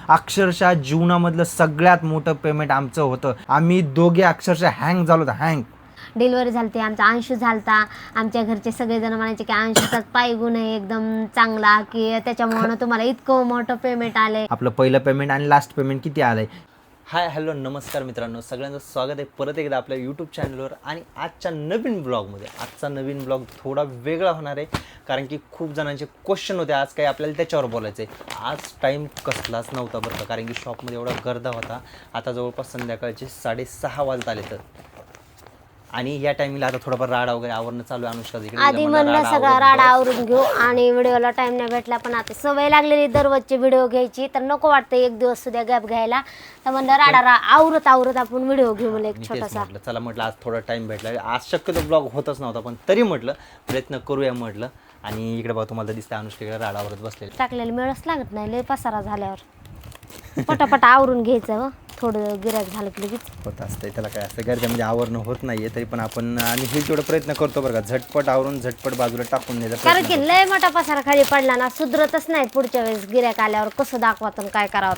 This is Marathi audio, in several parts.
अक्षरशः जीवनामधलं सगळ्यात मोठं पेमेंट आमचं होतं. आम्ही दोघे अक्षरशः हँग झालो होतो, हँग. डिलिव्हरी झाली, आमचा अंशू झालता. आमच्या घरचे सगळेजण म्हणायचे की अंशूचाच पायगुण आहे एकदम चांगला, की त्याच्यामुळे तुम्हाला इतकं मोठं पेमेंट आलंय. आपलं पहिलं पेमेंट आणि लास्ट पेमेंट किती आलंय. हाय हॅलो नमस्कार मित्रांनो, सगळ्यांचं स्वागत आहे परत एकदा आपल्या यूट्यूब चॅनलवर आणि आजच्या नवीन ब्लॉगमध्ये. आजचा नवीन ब्लॉग थोडा वेगळा होणार आहे, कारण की खूप जणांचे क्वेश्चन होते. आज काही आपल्याला त्याच्यावर बोलायचं आहे. आज टाईम कसलाच नव्हता बरं का, कारण की शॉपमध्ये एवढा गर्दा होता. आता जवळपास संध्याकाळचे 6:30 वाजता आले तर, आणि या टायमिंगला आता थोडंफार राडा वगैरे आवरणं चालू आहे. अनुष्का इकडे आधी म्हणलं सगळा राडा आवरून घेऊ आणि व्हिडिओला टाइम नाही भेटला, पण आता सवय लागलेली दररोजचे व्हिडिओ घ्यायची, तर नको वाटतं एक दिवस सुद्धा गॅप घ्यायला. तर म्हणलं राडा आवरत आपण व्हिडिओ घेऊ. मला एक छोटासा चला म्हटलं आज थोडा टाइम भेटला. आज शक्यतो ब्लॉग होतच नव्हता, पण तरी म्हटलं प्रयत्न करूया म्हटलं. आणि इकडे बघा तुम्हाला दिसतं अनुष्का इकडे राडावरच बसलेली. टाकलेलं मिळच लागत नाही, लय पसारा झाल्यावर पटापट आवरून घ्यायचं. थोडं गिऱ्हाईक झालं की लगेच होत असतंय, त्याला काय असतं गरजा म्हणजे आवरणं होत नाहीये, तरी पण आपण आणि हे तेवढा प्रयत्न करतो बरं का, झटपट आवरून झटपट बाजूला टाकून द्यायचं. कारण की लय मोठा पसारा खाली पडला ना, सुधरतच नाही. पुढच्या वेळेस गिऱ्हाईक आल्यावर कसं दाखवायचं काय करावं,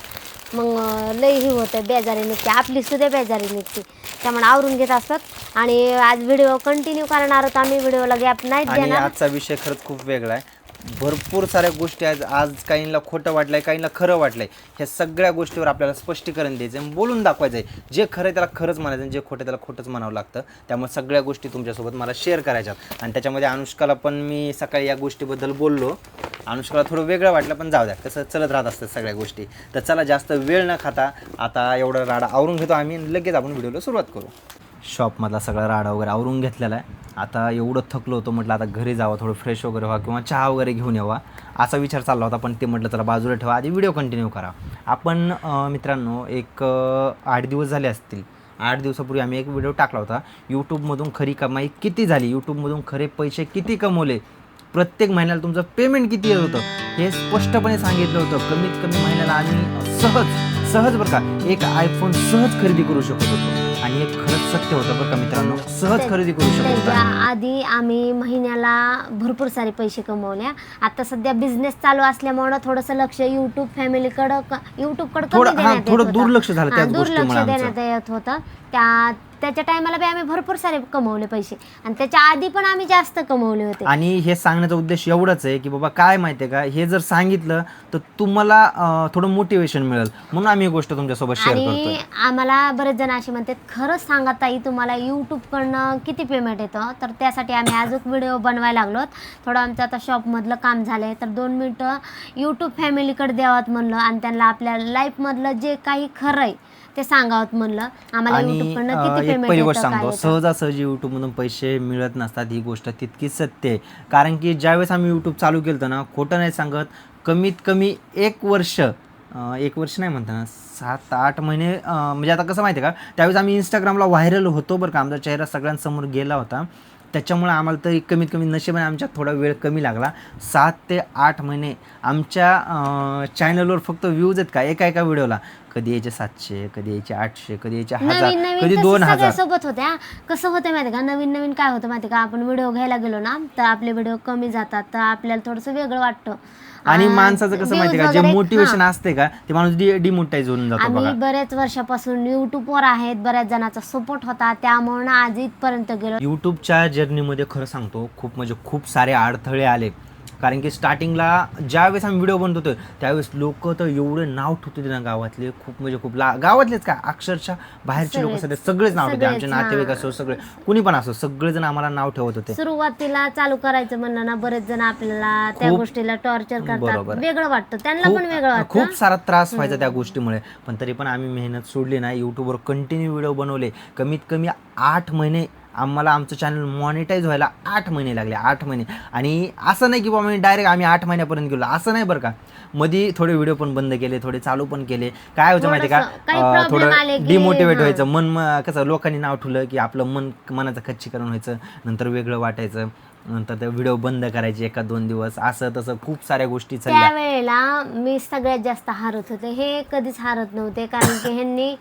मग लय ही होतं, बेजारी निघते, आपली सुद्धा बेजारी निघते. त्यामुळे आवरून घेत असतात. आणि आज व्हिडिओ कंटिन्यू करणार आहोत आम्ही, व्हिडिओला गॅप नाही आणि देणार. आजचा विषय खरंच खूप वेगळा आहे. भरपूर साऱ्या गोष्टी आहेत. आज काहींना खोटं वाटलंय, काहींना खरं वाटलंय. ह्या सगळ्या गोष्टीवर आपल्याला स्पष्टीकरण द्यायचं आहे, बोलून दाखवायचं आहे. जे खरं आहे त्याला खरंच म्हणायचं आणि जे खोटं त्याला खोटंच म्हणावं लागतं. त्यामुळे सगळ्या गोष्टी तुमच्यासोबत मला शेअर करायच्यात. आणि त्याच्यामध्ये अनुष्काला पण मी सकाळी या गोष्टीबद्दल बोललो. अनुष्काला थोडं वेगळं वाटलं, पण जाऊ द्या, कसं चलत राहत असतं सगळ्या गोष्टी. तर चला जास्त वेळ न खाता आता एवढा राडा आवरून घेतो आम्ही, लगेच आपण व्हिडिओला सुरुवात करू. शॉपमधला सगळा राडा वगैरे आवरून घेतलेला आहे. आता एवढं थकलो होतो, म्हटलं आता घरी जावं, थोडं फ्रेश वगैरे व्हा किंवा चहा वगैरे घेऊन यावा असा विचार चालला होता. पण ते म्हटलं चला बाजूला ठेवा, आधी व्हिडिओ कंटिन्यू करा. आपण मित्रांनो एक 8 दिवस झाले असतील. 8 दिवसापूर्वी आम्ही एक व्हिडिओ टाकला होता, यूट्यूबमधून खरी कमाई किती झाली, यूट्यूबमधून खरे पैसे किती कमवले, प्रत्येक महिन्याला तुमचं पेमेंट किती येत होतं हे स्पष्टपणे सांगितलं होतं. कमीत कमी महिन्याला आम्ही सहज बरं का एक आयफोन सहज खरेदी करू शकत होतो. आणि हे खरंच सत्य होतं बरं का मित्रांनो, सहज खरेदी करू शकतो. त्याच्या आधी आम्ही महिन्याला भरपूर सारे पैसे कमवले. आता सध्या बिझनेस चालू असल्यामुळे थोडंसं लक्ष युट्यूबकडे थोडं दुर्लक्ष झालं, त्याच दुर्लक्ष देण्यात येत होतं. त्याच्या टायमाला बी आम्ही भरपूर सारे कमवले पैसे, आणि त्याच्या आधी पण आम्ही जास्त कमवले होते. आणि हे सांगण्याचा उद्देश एवढाच आहे की बाबा काय माहिती आहे का, हे जर सांगितलं तर तुम्हाला थोडं मोटिवेशन मिळेल, म्हणून आम्ही ही गोष्ट तुमच्यासोबत शेअर करतोय. आणि आम्हाला बरेच जण असे म्हणतात, खरंच सांगा ताई तुम्हाला यूट्यूबकडनं किती पेमेंट येतं. तर त्यासाठी आम्ही अजून व्हिडिओ बनवायला लागलो. थोडं आमचं आता शॉपमधलं काम झालं आहे, तर 2 मिनटं यूट्यूब फॅमिलीकडे द्यावं म्हणलं, आणि त्यांना आपल्या लाईफमधलं जे काही खरं आहे ते सांगावं म्हणलं. आम्हाला यूट्यूबकडनं किती पेमेंट पहिली गोष्ट सांगतो, सहजासहजी यूट्यूबमधून पैसे मिळत नसतात, ही गोष्ट तितकीच सत्य आहे. कारण की ज्यावेळेस आम्ही यूट्यूब चालू केलं ना, खोटं नाही सांगत, कमीत कमी 1 वर्ष नाही म्हणता ना, 7-8 महिने, म्हणजे आता कसं माहिती आहे का, त्यावेळेस आम्ही इंस्टाग्रामला व्हायरल होतो बरं का, आमचा चेहरा सगळ्यांसमोर गेला होता. त्याच्यामुळे आम्हाला तरी कमीत कमी नशिबाने आमच्या थोडा वेळ कमी लागला. 7 ते 8 महिने आमच्या चॅनलवर फक्त व्ह्यूज आहेत का, एका व्हिडिओला कधी यायचे 700, कधी यायचे 800, कधी यायचे 1000, कधी 2000 सोबत होत्या. कसं होतं माहिती का, नवीन काय होतं माहिती का, आपण व्हिडिओ घ्यायला गेलो ना, तर आपले व्हिडिओ कमी जातात, तर आपल्याला थोडंसं वेगळं वाटतं. आणि माणसाचं कसं माहिती का, जे मोटिवेशन असते का, ते माणूस डिमोटिवाइज होऊन जातो. आम्ही बरेच वर्षापासून युट्यूबवर आहेत, बऱ्याच जणांचा सपोर्ट होता, त्यामुळे आज इथपर्यंत गेलो. युट्यूबच्या जर्नीमध्ये खरं सांगतो खूप सारे अडथळे आले. कारण की स्टार्टिंगला ज्यावेळेस आम्ही व्हिडिओ बनत होतो त्यावेळेस लोक तर एवढे नाव ठेवत होते ना गावातले, खूप गावातलेच का, अक्षरशः बाहेरचे लोक सगळेच नाव ठेवते. आमचे नातेवाईक असो, सगळे कुणी पण असो, सगळेजण आम्हाला नाव ठेवत होते. सुरुवातीला चालू करायचं म्हणलं ना, बरेच जण आपल्याला त्या गोष्टीला टॉर्चर करतात, वेगळं वाटतं त्यांना, पण वेगळं वाटतं, खूप सारा त्रास व्हायचा त्या गोष्टीमुळे. पण तरी पण आम्ही मेहनत सोडली नाही, युट्यूबवर कंटिन्यू व्हिडिओ बनवले. कमीत कमी 8 महिने आम्हाला आमचं चॅनल मॉनिटाईज व्हायला 8 महिने लागले, 8 महिने. आणि असं नाही की बाबा मी डायरेक्ट आम्ही 8 महिन्यापर्यंत गेलो, असं नाही बरं का. मध्ये थोडे व्हिडिओ पण बंद केले, थोडे चालू पण केले. काय होतं माहिती का, थोडं डिमोटिवेट व्हायचं मन, कसं लोकांनी नाव ठेवलं की आपलं मनाचं खच्चीकरण व्हायचं, नंतर वेगळं वाटायचं. नंतर ते व्हिडिओ बंद करायचे 1-2 दिवस, असं तसं खूप साऱ्या गोष्टी चालल्या. त्यावेळेला मी सगळ्यात जास्त हारत होते. हे कधीच हारत नव्हते, कारण की ह्यांनी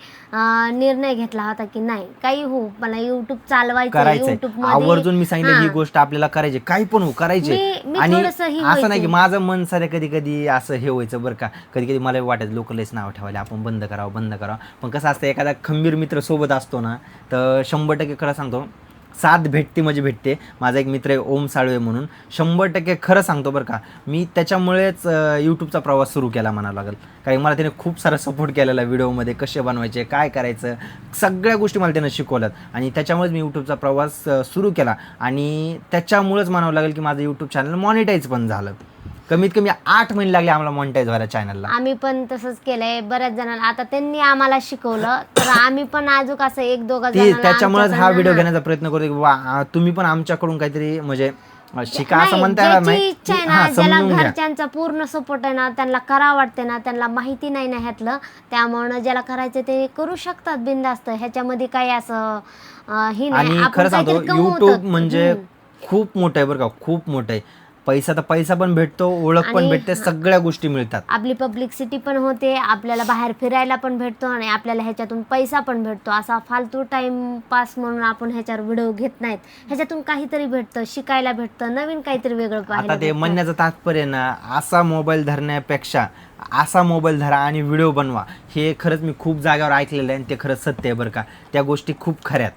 निर्णय घेतला होता की नाही काही हो मला युट्यूब चालवायचं, करायचंय युट्यूब आवर्जून. मी सांगितलं ही गोष्ट आपल्याला करायची, काही पण हो करायचे. मी आणि थोडंसं ही असं नाही की माझं मन सारे कधी कधी असं हे व्हायचं बरं का, कधी कधी मला वाटायचं लोक लयच नाव ठेवायला, आपण बंद करावं. पण कसं असतं एखादा खंबीर मित्र सोबत असतो ना, तर 100% खरं सांगतो साथ भेटते म्हणजे भेटते. माझा एक मित्र आहे ओम साळवे म्हणून, 100% खरं सांगतो बरं का, मी त्याच्यामुळेच यूट्यूबचा प्रवास सुरू केला म्हणावं लागेल. कारण मला त्याने खूप सारा सपोर्ट केलेला व्हिडिओमध्ये, कसे बनवायचे, काय करायचं, सगळ्या गोष्टी मला त्यानं शिकवल्यात. आणि त्याच्यामुळेच मी यूट्यूबचा प्रवास सुरू केला. आणि त्याच्यामुळेच म्हणावं लागेल की माझं यूट्यूब चॅनल मॉनिटाईज पण झालं. कमीत कमी 8 महिने लागले आम्हाला मॉनिटाईज व्हायला चॅनलला. आम्ही पण तसंच केलंय बऱ्याच जणांना. आता त्यांनी आम्हाला शिकवलं, तर आम्ही पण अजून असं 1-2 जणांना त्याच्यामुळेच हा व्हिडिओ घेण्याचा प्रयत्न करतो की वा तुम्ही पण आमच्याकडून काहीतरी म्हणजे शिका, असं म्हणता येणार नाही. ज्याला घरच्यांचा पूर्ण सपोर्ट आहे ना, त्यांना करा वाटते ना, त्यांना माहिती नाही ना ह्यातलं, त्यामुळे ज्याला करायचं ते करू शकतात बिनधास्त. ह्याच्यामध्ये काही असं ही नाही. आणि खरं सांगतो युट्यूब म्हणजे खूप मोठं आहे बरं का, खूप मोठं आहे. पैसा पण भेटतो, ओळख पण भेटते, सगळ्या गोष्टी मिळतात. आपली पब्लिसिटी पण होते, आपल्याला बाहेर फिरायला पण भेटतो आणि आपल्याला ह्याच्यातून पैसा पण भेटतो. असा फालतू टाइमपास म्हणून आपण ह्याच्यावर व्हिडिओ घेत नाहीत. ह्याच्यातून काहीतरी भेटतं, शिकायला भेटतं, नवीन काहीतरी वेगळं पाहायला. आता ते म्हणण्याचं तात्पर्य ना, असा मोबाईल धरण्यापेक्षा असा मोबाईल धरा आणि व्हिडिओ बनवा, हे खरंच मी खूप जागेवर ऐकलेलं आहे आणि ते खरंच सत्य आहे बरं का. त्या गोष्टी खूप खऱ्यात.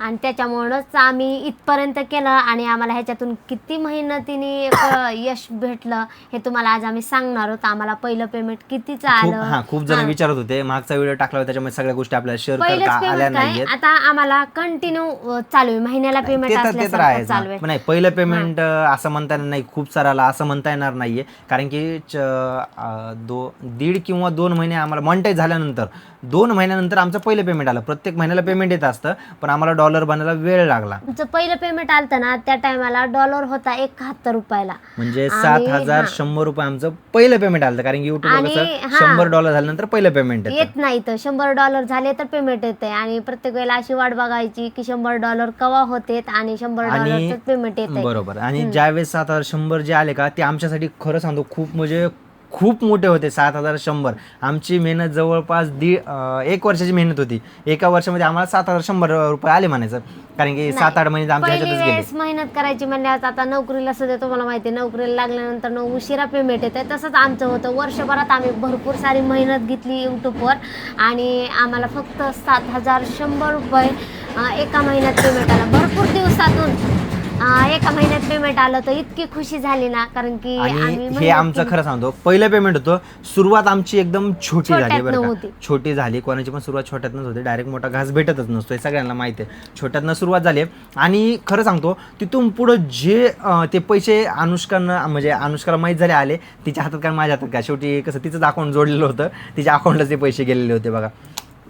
आणि त्याच्यामुळंच आम्ही इथपर्यंत केलं आणि आम्हाला ह्याच्यातून किती मेहनतीने एक यश भेटलं हे तुम्हाला आज आम्ही सांगणार आहोत. आम्हाला पहिलं पेमेंट कितीचं आलं. खूप जण विचारत होते, मागचा व्हिडिओ टाकला होता त्याच्यामुळे सगळ्या गोष्टी आपल्याला शेअर पहिलंच करता आल्या पेमेंट काय नाहीयेत. आता आम्हाला कंटिन्यू चालू आहे, महिन्याला पेमेंट असल्यासारखं चालू आहे. नाही पहिलं पेमेंट असं म्हणता येणार नाही, खूप सारा आला असं म्हणता येणार नाहीये. कारण की 1.5 किंवा 2 महिने आम्हाला मॉनिटाईज झाल्यानंतर 2 महिन्यानंतर आमचं पहिलं पेमेंट आलं. प्रत्येक महिन्याला पेमेंट येत असतं, पण आम्हाला डॉलर बनायला वेळ लागला. तुमचं पहिलं पेमेंट आलं ना, त्या टायमाला डॉलर होता 71 रुपयाला, म्हणजे 7,100 रुपये आमचं पहिलं पेमेंट आलं. कारण की युट्यूब $100 झाल्यानंतर पहिलं पेमेंट येत नाही, तर $100 झाले तर पेमेंट येते. आणि प्रत्येक वेळेला अशी वाट बघायची की $100 केव्हा होतेत आणि $100 पेमेंट येते. बरोबर. आणि ज्यावेळेस 7,100 जे आले का, ते आमच्यासाठी खरं सांगतो खूप म्हणजे खूप मोठे होते. 7,100 आमची मेहनत जवळपास 1 वर्षाची मेहनत होती. एका वर्षामध्ये आम्हाला 7,100 रुपये आले म्हणायचं. कारण की 7-8 महिने आमच्या ह्याच्यातच गेले. मेहनत करायची म्हणल्यावर आता नोकरीला सुद्धा तुम्हाला माहिती आहे, नोकरीला लागल्यानंतर उशिरा पेमेंट येते. तसंच आमचं होतं. वर्षभरात आम्ही भरपूर सारी मेहनत घेतली यूट्यूबवर आणि आम्हाला फक्त 7,100 रुपये एका महिन्यात पेमेंट आलं. भरपूर दिवसातून एका महिन्यात पेमेंट आलं तर इतकी खुशी झाली ना, कारण की हे आमचं खरं सांगतो पहिलं पेमेंट होतं. सुरुवात आमची एकदम छोटी झाली बरं का, छोटी झाली. कोणाची पण सुरुवात छोट्यातनंच होते, डायरेक्ट मोठा घास भेटतच नसतो, हे सगळ्यांना माहिती आहे. छोट्यातनं सुरुवात झाली आणि खरं सांगतो तिथून पुढं जे ते पैसे अनुष्काला माहीत झाले आले, तिच्या हातात काय माझ्या हातात काय, शेवटी कसं तिचंच अकाउंट जोडलेलं होतं, तिच्या अकाउंटला ते पैसे गेलेले होते बघा.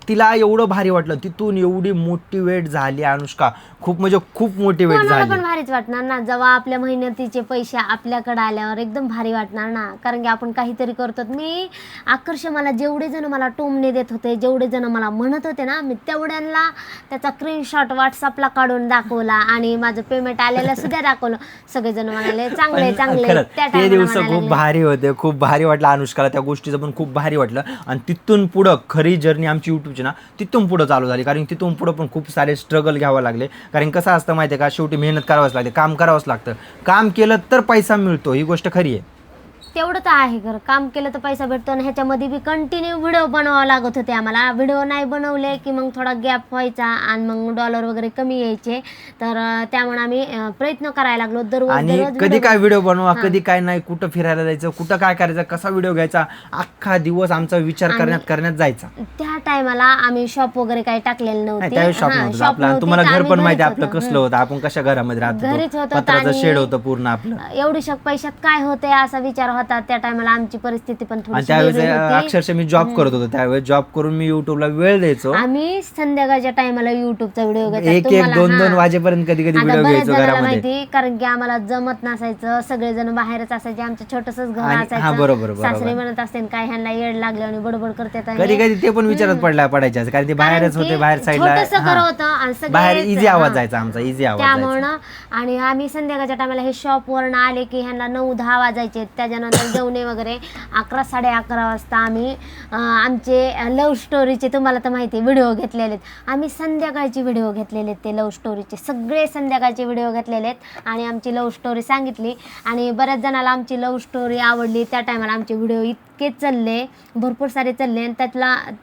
तिला एवढं भारी वाटलं, तिथून एवढी मोटिवेट झाली अनुष्का, खूप म्हणजे खूप मोटिवेट झाली. पण भारीच वाटणार ना जेव्हा आपल्या मेहनतीचे पैसे आपल्याकडे आल्यावर, एकदम भारी वाटणार ना, कारण की आपण काहीतरी करतो. मला जेवढे जण मला टोमणे देत होते, जेवढे जण मला म्हणत होते ना, मी तेवढ्यांना त्याचा स्क्रीनशॉट व्हॉट्सअपला काढून दाखवला आणि माझं पेमेंट आलेलं सुद्धा दाखवलं. सगळेजण म्हणाले चांगले चांगले. ते दिवस खूप भारी होते, खूप भारी वाटलं अनुष्काला, त्या गोष्टीचं पण खूप भारी वाटलं. आणि तिथून पुढं खरी जर्नी आमची युट्यूबची ना तिथून पुढं चालू झाली. कारण तिथून पुढं पण खूप सारे स्ट्रगल घ्यावं लागले. कारण कसं असतं माहिती आहे का, शेवटी मेहनत करावंच लागते, काम करावंच लागतं. काम केलं तर पैसा मिळतो, ही गोष्ट खरी आहे. तेवढं तर आहे खरं, काम केलं तर पैसा भेटतो. आणि ह्याच्यामध्ये बी कंटिन्यू व्हिडिओ बनवावं लागत होते आम्हाला. व्हिडिओ नाही बनवले की मग थोडा गॅप व्हायचा आणि मग डॉलर वगैरे कमी यायचे. तर त्यामुळे आम्ही प्रयत्न करायला लागलो दररोज. कधी काय व्हिडिओ बनवा, कधी काय नाही, कुठं फिरायला जायचं, कुठं काय करायचं, कसा व्हिडिओ घ्यायचा, अख्खा दिवस आमचा विचार करण्यात जायचा. त्या टायमाला आम्ही शॉप वगैरे काही टाकलेलं नव्हतं. त्यावेळेस शॉप नव्हतं आपलं. तुम्हाला घर पण माहिती आपलं कसलं होतं, आपण कशा घरामध्ये राहतो, पत्राचं शेड होतं पूर्ण आपलं. एवढी पैशात काय होते असा विचार होता. होता त्या टायमाला आमची परिस्थिती पण आणि थोडी त्यावेळेस वेगळी होती. अक्षरशः मी जॉब करत होतो, त्यावेळेस जॉब करून मी युट्यूबला वेळ द्यायचो. आम्ही संध्याकाळच्या टायमाला युट्यूबचा व्हिडिओ एक एक दोन दोन वाजेपर्यंत कधी कधी व्हिडिओ घ्यायचो घरामध्ये. माहिती, कारण की आम्हाला जमत नसायचं, सगळेजण बाहेरच असायचे, आमचं छोटसच घर असायचं. बरोबर सासरे म्हणत असते काय ह्यांना येड लागले आणि बडबड करतात. कधी कधी ते पण विचारात पडायचे, कारण ते बाहेरच होते, बाहेर साईडला घर होतं आणि सगळे बाहेर इझी आवाज जायचा आमचा, इझी आवाज जायचा. त्यामुळं. आणि आम्ही संध्याकाळच्या टायमाला हे शॉपवरनं आले की ह्यांना 9-10 वाजायचे. त्याच्यानंतर जेवणे वगैरे 11-11:30 वाजता आम्ही आमचे लव्ह स्टोरीचे, तुम्हाला तर माहिती, व्हिडिओ घेतलेले आहेत. आम्ही संध्याकाळचे व्हिडिओ घेतलेले आहेत, ते लव्ह स्टोरीचे सगळे संध्याकाळचे व्हिडिओ घेतलेले आहेत आणि आमची लव्ह स्टोरी सांगितली. आणि बऱ्याच जणाला आमची लव्ह स्टोरी आवडली. त्या टायमाला आमचे व्हिडिओ इतके चालले, भरपूर सारे चालले आणि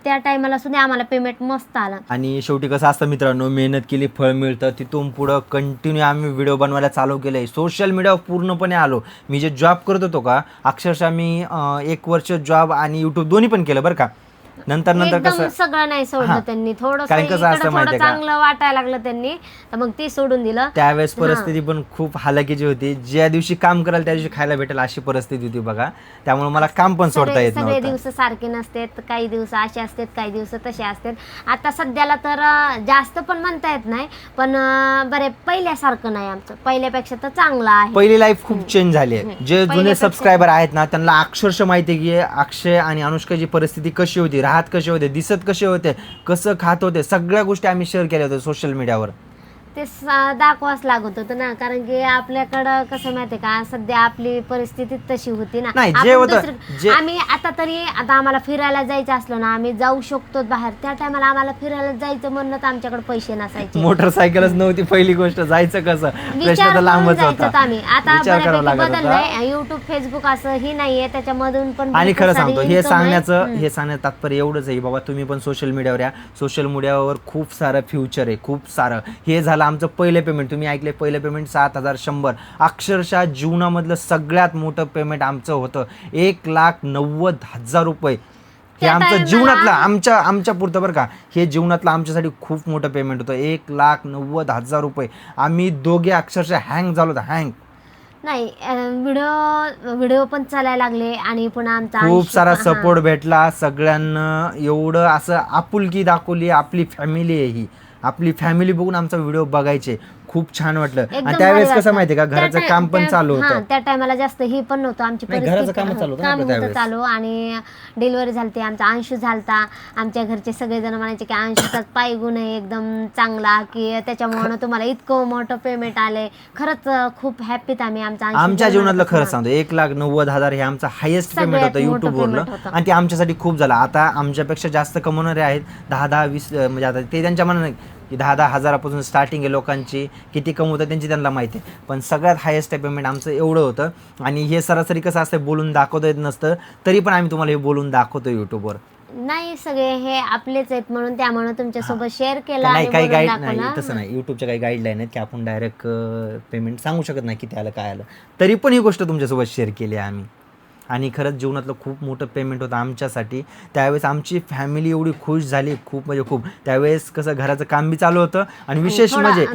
त्या टायमाला सुद्धा आम्हाला पेमेंट मस्त आलं. आणि शेवटी कसं असतं मित्रांनो, मेहनत केली फळ मिळतं. तिथून पुढं कंटिन्यू आम्ही व्हिडिओ बनवायला चालू केलंय, सोशल मीडियावर पूर्णपणे आलो. मी जे जॉब करत होतो का, अक्षरशः मी 1 वर्ष जॉब आणि युट्यूब दोन्ही पण केलं बरं का. नंतर कसं सगळं नाही सोडलं त्यांनी, थोडं चांगलं वाटायला लागलं त्यांनी, तर मग ती सोडून दिलं. त्यावेळेस परिस्थिती पण खूप हालाकीची होती. ज्या दिवशी काम कराल त्या दिवशी खायला भेटेल अशी परिस्थिती होती बघा. त्यामुळे मला काम पण सोडता येत नव्हतं. सगळे दिवस सारखे नसतात, काही दिवस असे असतात, काही दिवस तसे असतात. आता सध्याला तर जास्त पण म्हणता येत नाही, पण बरे पहिल्यासारखं नाही, आमचं पहिल्यापेक्षा तर चांगलं आहे. पहिली लाईफ खूप चेंज झाली आहे. जे जुने सबस्क्रायबर आहेत ना, त्यांना अक्षरशः माहिती आहे की अक्षय आणि अनुष्काची परिस्थिती कशी होती, राहत कसे होते, दिसत कसे होते, कसं खात होते, सगळ्या गोष्टी आम्ही शेअर केल्या होत्या सोशल मीडियावर. ते दाखवाच लागत होतं ना, कारण की आपल्याकडं कसं माहितीये का, सध्या आपली परिस्थिती तशी होती ना. आम्ही आता आम्हाला फिरायला जायचं असलं ना, आम्ही जाऊ शकतो बाहेर. त्या टायमाला आम्हाला फिरायला जायचं म्हणलं तर आमच्याकडे पैसे नसायचे, मोटरसायकलच नव्हती. पहिली गोष्ट जायचं कसं, प्रश्न तर लांबच होता. आम्ही आता बदललंय, युट्यूब फेसबुक असं ही नाहीये, त्याच्यामधून पण. आणि खरं सांगतो, हे सांगण्याचं तात्पर्य एवढंच आहे बाबा, तुम्ही पण सोशल मीडियावर या. सोशल मीडियावर खूप सारं फ्युचर आहे, खूप सारं. हे झालं आमचं पहिलं पेमेंट. तुम्ही ऐकले, पहिलं पेमेंट 7,100. अक्षरशः जीवनामधलं सगळ्यात मोठं पेमेंट आमचं होतं 1,90,000 रुपये. हे आमचं जीवनातलं, आमच्या पुरतं बरं का, हे जीवनातलं आमच्यासाठी खूप मोठं पेमेंट होतं. 1,90,000 रुपये. आम्ही दोघे अक्षरशः हँग झालो होतो, हँग. नाही, व्हिडिओ पण चालायला लागले आणि पुन्हा आमचा खूप सारा सपोर्ट भेटला सगळ्यांना. एवढं असं आपुलकी दाखवली, आपली फॅमिली आहे ही. आपली फॅमिली बघून आमचा व्हिडिओ बघायचे, खूप छान वाटलं. आणि त्यावेळेस कसं माहितीये का, घराचं काम पण चालू होतं. त्या टायमाला जास्त ही पण नव्हतं, आमची घराचं काम चालू आणि डिलिव्हरी झाली. आमचा अंशू झालता. आमच्या घरचे सगळेजण म्हणायचे की अंशूचाच पाय गुण आहे एकदम चांगला, की त्याच्यामुळे तुम्हाला इतकं मोठं पेमेंट आलंय. खरंच खूप हॅपीत आम्ही. आमच्या जीवनातलं खरं सांगतो, 1,90,000 हे आमचं हायेस्ट पेमेंट होतं युट्यूबवरलं. आणि ते आमच्यासाठी खूप झालं. आता आमच्यापेक्षा जास्त कमवणारे आहेत 10-20, म्हणजे आता ते त्यांच्या मनाने की 10-10 हजारापासून स्टार्टिंग आहे लोकांची. किती कमवतात त्यांची त्यांना माहिती आहे, पण सगळ्यात हायेस्ट पेमेंट आमचं एवढं होतं. आणि हे सरासरी कसं असतं, बोलून दाखवता येत नसतं, तरी पण आम्ही तुम्हाला हे बोलून दाखवतो युट्यूबवर. नाही, सगळे हे आपलेच आहेत म्हणून त्यामुळे तुमच्यासोबत शेअर केला. नाही, काही गाईड नाही, तसं नाही. युट्यूबच्या काही गाईडलाईन आहेत की आपण डायरेक्ट पेमेंट सांगू शकत नाही किती आलं काय आलं, तरी पण ही गोष्ट तुमच्यासोबत शेअर केली आहे आम्ही. आणि खरंच जीवनातलं खूप मोठं पेमेंट होतं आमच्यासाठी. त्यावेळेस आमची फॅमिली एवढी खुश झाली, खूप म्हणजे खूप. त्यावेळेस कसं घराचं काम बी चालू होतं आणि विशेष म्हणजे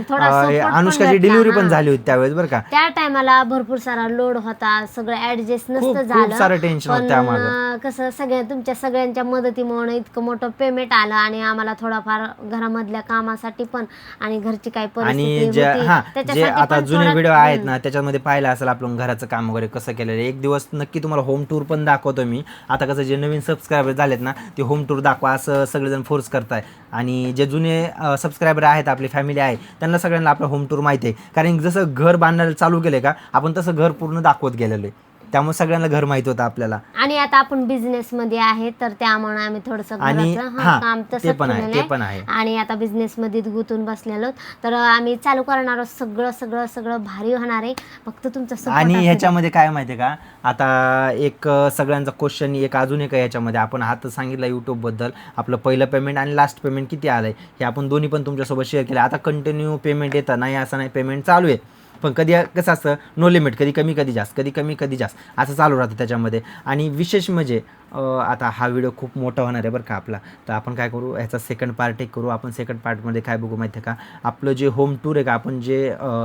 अनुष्काची डिलिव्हरी पण झाली होती त्यावेळेस बरं का. त्या टायमाला भरपूर सारा लोड होता, सगळं ऍडजस्ट नसतं झालं, खूप सारं टेन्शन होतं त्यामागं. कसं तुमच्या सगळ्यांच्या मदतीमुळे इतकं मोठं पेमेंट आलं आणि आम्हाला थोडाफार घरामधल्या कामासाठी पण आणि घरची काही परिस्थिती होती. जे आता जुने व्हिडिओ आहेत ना, त्याच्यामध्ये पाहिलं असेल आपण घराचं काम वगैरे कसं केलेलं. एक दिवस नक्की तुम्हाला होम टूर पण दाखवतो मी. आता कसं जे नवीन सबस्क्रायबर झालेत ना, ते होम टूर दाखवा असं सगळेजण फोर्स करताय. आणि जे जुने सबस्क्रायबर आहेत, आपली फॅमिली आहे, त्यांना सगळ्यांना आपलं होम टूर माहिती आहे. कारण जसं घर बांधायला चालू केलं का, आपण तसं घर पूर्ण दाखवत गेलेलो आहे. त्यामुळे सगळ्यांना घर माहिती होतं आपल्याला. आणि आता आपण बिझनेस मध्ये आहे, तर त्यामुळे आम्ही थोडंसं काम तसं पण आहे. आणि आता बिझनेस मध्ये गुंतून बसलेलो, तर आम्ही चालू करणार सगळं सगळं सगळं भारी होणार आहे. फक्त तुमचा सपोर्ट. आणि ह्याच्यामध्ये काय माहितीये का, आता एक सगळ्यांचा क्वेश्चन एक अजून एक ह्याच्यामध्ये आपण हात सांगितला युट्यूब बद्दल. आपलं पहिलं पेमेंट आणि लास्ट पेमेंट किती आलंय हे आपण दोन्ही पण तुमच्यासोबत शेअर केलं. आता कंटिन्यू पेमेंट येतं नाही असं नाही, पेमेंट चालू आहे. पण कधी कसं असतं, नो लिमिट, कधी कमी कधी जास्त, कधी कमी कधी जास्त, असं चालू राहतं त्याच्यामध्ये. आणि विशेष म्हणजे आता हा व्हिडिओ खूप मोठा होणार आहे बरं का आपला, तर आपण काय करू, ह्याचा सेकंड पार्ट एक करू. आपण सेकंड पार्टमध्ये काय बघू माहिती आहे का, आपलं जे होम टूर आहे का, आपण जे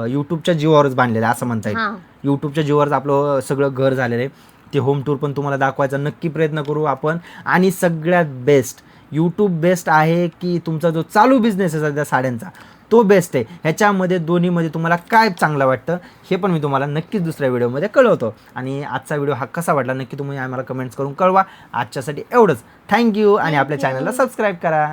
यूट्यूबच्या जीवावरच बांधलेलं आहे असं म्हणता येईल. यूट्यूबच्या जीवावरच आपलं सगळं घर झालेलं आहे. ते होम टूर पण तुम्हाला दाखवायचा नक्की प्रयत्न करू आपण. आणि सगळ्यात बेस्ट यूट्यूब बेस्ट आहे की तुमचा जो चालू बिझनेस आहे सध्या साड्यांचा तो बेस्ट आहे. ह्याच्यामध्ये दोन्हीमध्ये तुम्हाला काय चांगलं वाटतं हे पण मी तुम्हाला नक्कीच दुसऱ्या व्हिडिओमध्ये कळवतो. आणि आजचा व्हिडिओ हा कसा वाटला नक्की तुम्ही आम्हाला कमेंट्स करून कळवा. आजच्यासाठी एवढंच. थँक्यू आणि आपल्या चॅनलला सबस्क्राईब करा.